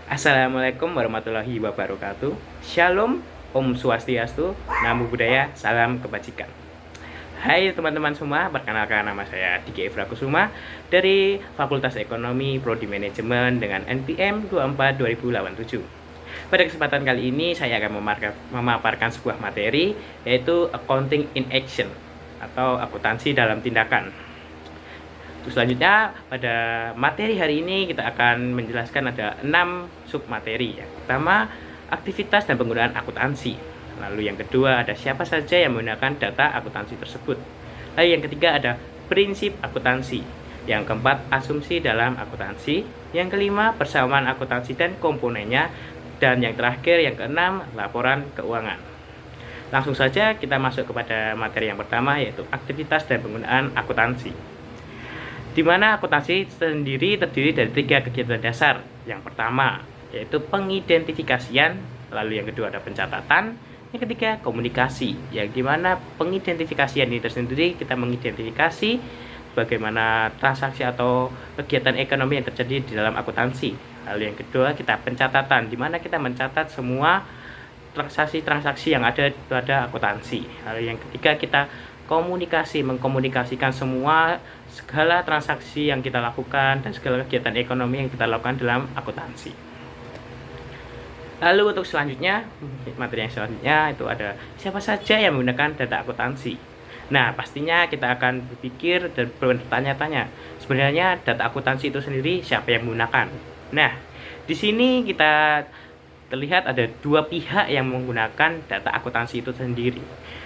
Assalamualaikum warahmatullahi wabarakatuh. Shalom, Om Swastiastu, Namo Buddhaya, salam kebajikan. Hai teman-teman semua, perkenalkan nama saya Diki Efra Kusuma dari Fakultas Ekonomi Prodi Manajemen dengan NPM 24 2087. Pada kesempatan kali ini saya akan memaparkan sebuah materi yaitu Accounting in Action atau akuntansi dalam tindakan. Selanjutnya pada materi hari ini kita akan menjelaskan ada 6 submateri. Yang pertama, aktivitas dan penggunaan akuntansi. Lalu yang kedua ada siapa saja yang menggunakan data akuntansi tersebut. Lalu yang ketiga ada prinsip akuntansi. Yang keempat, asumsi dalam akuntansi. Yang kelima, persamaan akuntansi dan komponennya. Dan yang terakhir, yang keenam, laporan keuangan. Langsung saja kita masuk kepada materi yang pertama yaitu aktivitas dan penggunaan akuntansi. Di mana akuntansi sendiri terdiri dari 3 kegiatan dasar. Yang pertama yaitu pengidentifikasian, lalu yang kedua ada pencatatan, yang ketiga komunikasi. Yang dimana pengidentifikasian ini tersendiri kita mengidentifikasi bagaimana transaksi atau kegiatan ekonomi yang terjadi di dalam akuntansi. Lalu yang kedua kita pencatatan, di mana kita mencatat semua transaksi-transaksi yang ada pada akuntansi. Lalu yang ketiga kita mengkomunikasikan semua segala transaksi yang kita lakukan dan segala kegiatan ekonomi yang kita lakukan dalam akuntansi. Lalu untuk selanjutnya, materi yang selanjutnya itu ada siapa saja yang menggunakan data akuntansi. Nah, pastinya kita akan berpikir dan bertanya-tanya, sebenarnya data akuntansi itu sendiri siapa yang menggunakan? Nah, di sini kita terlihat ada 2 pihak yang menggunakan data akuntansi itu sendiri.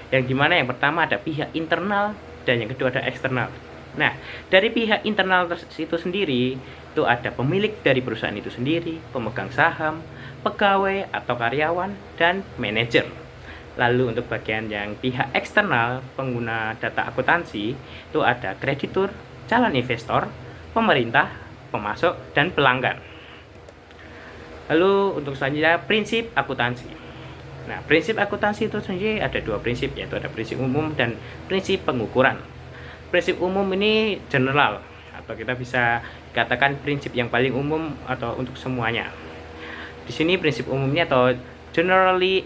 Yang dimana yang pertama ada pihak internal dan yang kedua ada eksternal. Nah, dari pihak internal itu sendiri itu ada pemilik dari perusahaan itu sendiri, pemegang saham, pegawai atau karyawan, dan manajer. Lalu untuk bagian yang pihak eksternal pengguna data akuntansi itu ada kreditur, calon investor, pemerintah, pemasok, dan pelanggan. Lalu untuk selanjutnya prinsip akuntansi. Nah, prinsip akuntansi itu sendiri ada 2 prinsip, yaitu ada prinsip umum dan prinsip pengukuran. Prinsip umum ini general, atau kita bisa katakan prinsip yang paling umum atau untuk semuanya. Di sini prinsip umumnya atau Generally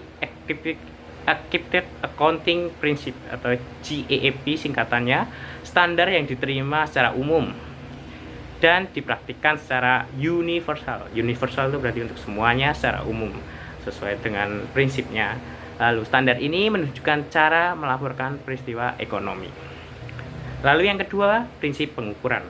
Accepted Accounting Principle atau GAAP singkatannya, standar yang diterima secara umum dan dipraktikkan secara universal. Universal itu berarti untuk semuanya secara umum, sesuai dengan prinsipnya. Lalu standar ini menunjukkan cara melaporkan peristiwa ekonomi. Lalu yang kedua, prinsip pengukuran.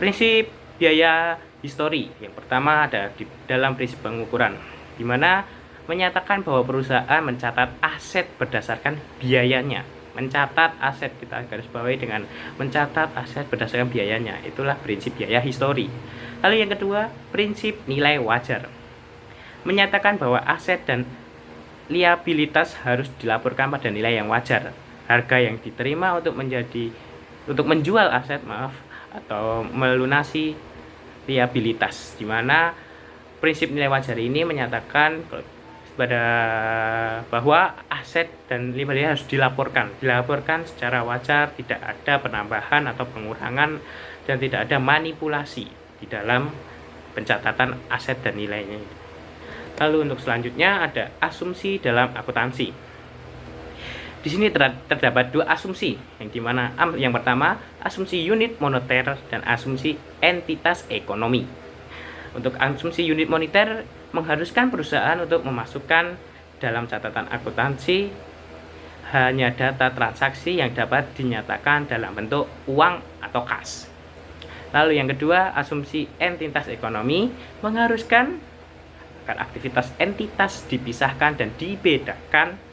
Prinsip biaya histori. Yang pertama ada di dalam prinsip pengukuran, di mana menyatakan bahwa perusahaan mencatat aset berdasarkan biayanya. Mencatat aset, kita garis bawahi dengan mencatat aset berdasarkan biayanya. Itulah prinsip biaya histori. Lalu yang kedua, prinsip nilai wajar. Menyatakan bahwa aset dan liabilitas harus dilaporkan pada nilai yang wajar. Harga yang diterima untuk menjual aset, atau melunasi liabilitas, di mana prinsip nilai wajar ini menyatakan bahwa aset dan liabilitas harus dilaporkan secara wajar, tidak ada penambahan atau pengurangan dan tidak ada manipulasi di dalam pencatatan aset dan nilainya. Lalu untuk selanjutnya ada asumsi dalam akuntansi. Di sini terdapat 2 asumsi, yang dimana yang pertama asumsi unit moneter dan asumsi entitas ekonomi. Untuk asumsi unit moneter mengharuskan perusahaan untuk memasukkan dalam catatan akuntansi hanya data transaksi yang dapat dinyatakan dalam bentuk uang atau kas. Lalu yang kedua, asumsi entitas ekonomi mengharuskan agar aktivitas entitas dipisahkan dan dibedakan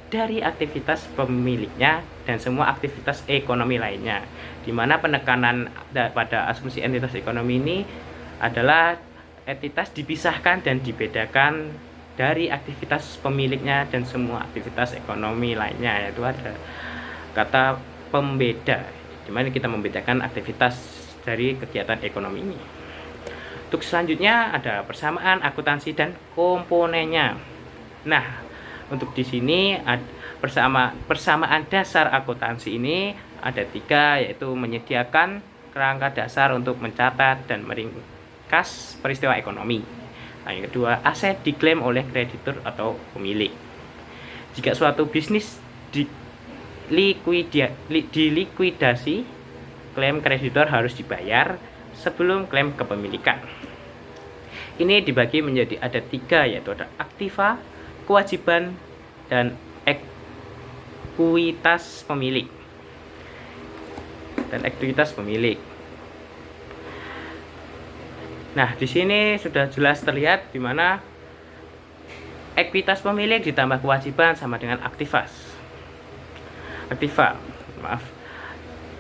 dari aktivitas pemiliknya dan semua aktivitas ekonomi lainnya, di mana penekanan pada asumsi entitas ekonomi ini adalah entitas dipisahkan dan dibedakan dari aktivitas pemiliknya dan semua aktivitas ekonomi lainnya, yaitu ada kata pembeda, di mana kita membedakan aktivitas dari kegiatan ekonomi ini. Untuk selanjutnya ada persamaan akuntansi dan komponennya. Nah, untuk di sini persamaan dasar akuntansi ini ada 3, yaitu menyediakan kerangka dasar untuk mencatat dan kas peristiwa ekonomi. Nah, yang kedua, aset diklaim oleh kreditur atau pemilik. Jika suatu bisnis dilikuidasi, klaim kreditor harus dibayar sebelum klaim kepemilikan. Ini dibagi menjadi ada 3, yaitu ada aktiva, kewajiban, dan ekuitas pemilik. Nah, di sini sudah jelas terlihat di mana ekuitas pemilik ditambah kewajiban sama dengan aktiva.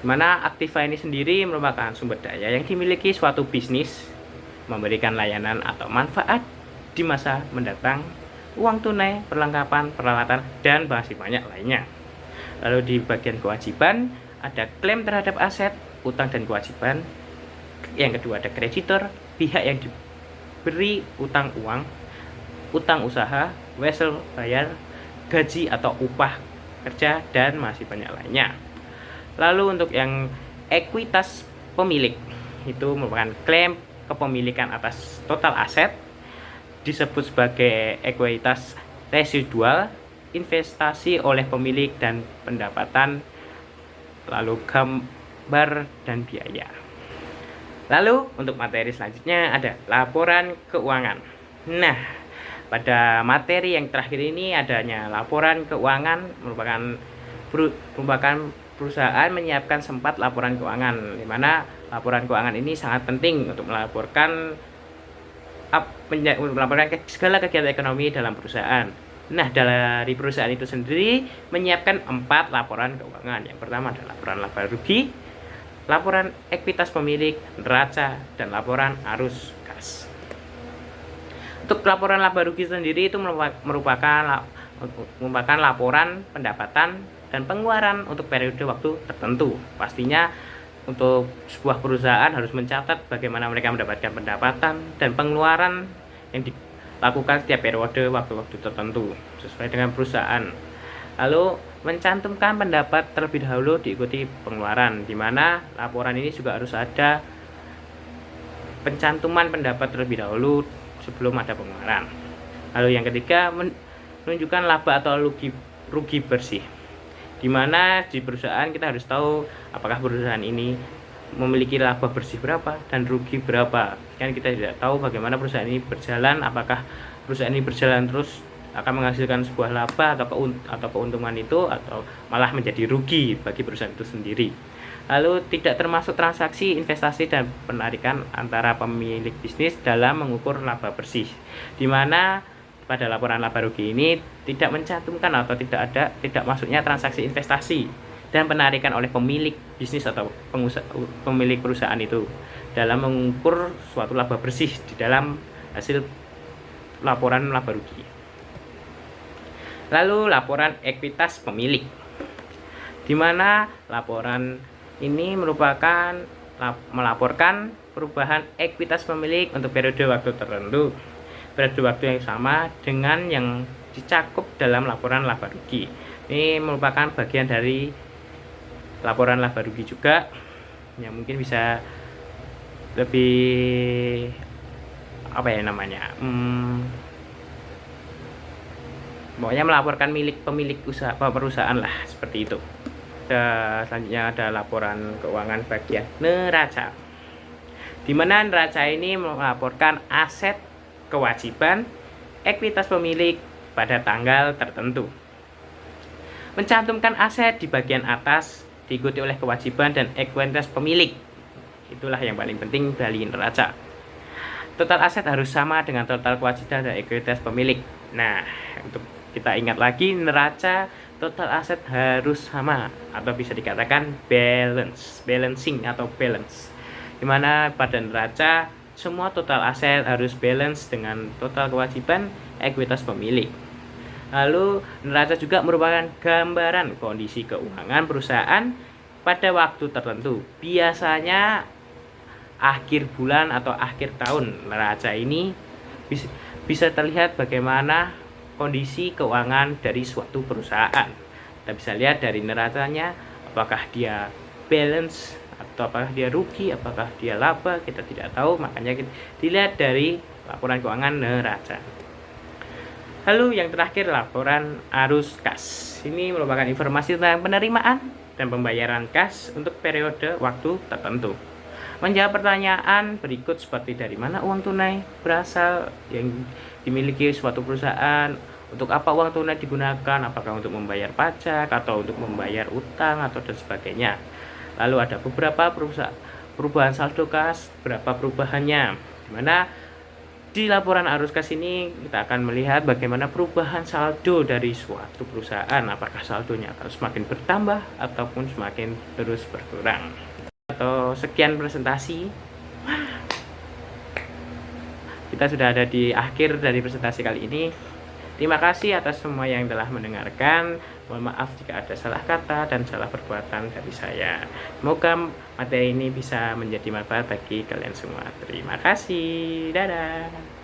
Mana aktiva ini sendiri merupakan sumber daya yang dimiliki suatu bisnis, memberikan layanan atau manfaat di masa mendatang, uang tunai, perlengkapan, peralatan, dan masih banyak lainnya. Lalu di bagian kewajiban ada klaim terhadap aset, utang dan kewajiban. Yang kedua ada kreditor, pihak yang diberi utang uang, utang usaha, wesel bayar, gaji atau upah kerja, dan masih banyak lainnya. Lalu untuk yang ekuitas pemilik, itu merupakan klaim kepemilikan atas total aset, disebut sebagai ekuitas residual, investasi oleh pemilik dan pendapatan, lalu gambar dan biaya. Lalu untuk materi selanjutnya ada laporan keuangan. Nah, pada materi yang terakhir ini adanya laporan keuangan merupakan perusahaan menyiapkan 4 laporan keuangan, di mana laporan keuangan ini sangat penting untuk melaporkan segala kegiatan ekonomi dalam perusahaan. Nah, dari perusahaan itu sendiri menyiapkan 4 laporan keuangan. Yang pertama adalah laporan laba rugi, laporan ekuitas pemilik, neraca, dan laporan arus kas. Untuk laporan laba rugi sendiri itu merupakan laporan pendapatan dan pengeluaran untuk periode waktu tertentu. Pastinya untuk sebuah perusahaan harus mencatat bagaimana mereka mendapatkan pendapatan dan pengeluaran yang dilakukan setiap periode waktu-waktu tertentu sesuai dengan perusahaan. Lalu mencantumkan pendapat terlebih dahulu diikuti pengeluaran, di mana laporan ini juga harus ada pencantuman pendapat terlebih dahulu sebelum ada pengeluaran. Lalu yang ketiga, menunjukkan laba atau rugi bersih, di mana di perusahaan kita harus tahu apakah perusahaan ini memiliki laba bersih berapa dan rugi berapa. Kan kita tidak tahu bagaimana perusahaan ini berjalan, apakah perusahaan ini berjalan terus akan menghasilkan sebuah laba atau keuntungan itu, atau malah menjadi rugi bagi perusahaan itu sendiri. Lalu tidak termasuk transaksi investasi dan penarikan antara pemilik bisnis dalam mengukur laba bersih, di mana pada laporan laba rugi ini tidak mencantumkan atau tidak masuknya transaksi investasi dan penarikan oleh pemilik bisnis atau pemilik perusahaan itu dalam mengukur suatu laba bersih di dalam hasil laporan laba rugi. Lalu laporan ekuitas pemilik, di mana laporan ini merupakan melaporkan perubahan ekuitas pemilik untuk periode waktu tertentu, periode waktu yang sama dengan yang dicakup dalam laporan laba rugi. Ini merupakan bagian dari laporan laba rugi juga, yang mungkin bisa lebih pokoknya melaporkan pemilik usaha perusahaan lah, seperti itu. Selanjutnya ada laporan keuangan bagian neraca, di mana neraca ini melaporkan aset, kewajiban, ekuitas pemilik pada tanggal tertentu. Mencantumkan aset di bagian atas diikuti oleh kewajiban dan ekuitas pemilik. Itulah yang paling penting dari neraca. Total aset harus sama dengan total kewajiban dan ekuitas pemilik. Nah, untuk kita ingat lagi, neraca total aset harus sama atau bisa dikatakan balancing atau balance. Dimana pada neraca semua total aset harus balance dengan total kewajiban ekuitas pemilik. Lalu neraca juga merupakan gambaran kondisi keuangan perusahaan pada waktu tertentu. Biasanya akhir bulan atau akhir tahun, neraca ini bisa terlihat bagaimana kondisi keuangan dari suatu perusahaan. Kita bisa lihat dari neracanya apakah dia balance atau apakah dia rugi, apakah dia laba, kita tidak tahu. Makanya kita dilihat dari laporan keuangan neraca. Lalu yang terakhir, laporan arus kas. Ini merupakan informasi tentang penerimaan dan pembayaran kas untuk periode waktu tertentu. Menjawab pertanyaan berikut seperti dari mana uang tunai berasal yang dimiliki suatu perusahaan, untuk apa uang tunai digunakan, apakah untuk membayar pajak atau untuk membayar utang atau dan sebagainya. Lalu ada beberapa perubahan saldo kas, berapa perubahannya, dimana di laporan arus kas ini kita akan melihat bagaimana perubahan saldo dari suatu perusahaan, apakah saldonya akan semakin bertambah ataupun semakin terus berkurang. Atau sekian presentasi, kita sudah ada di akhir dari presentasi kali ini. Terima kasih atas semua yang telah mendengarkan. Mohon maaf jika ada salah kata dan salah perbuatan dari saya. Semoga materi ini bisa menjadi manfaat bagi kalian semua. Terima kasih. Dadah.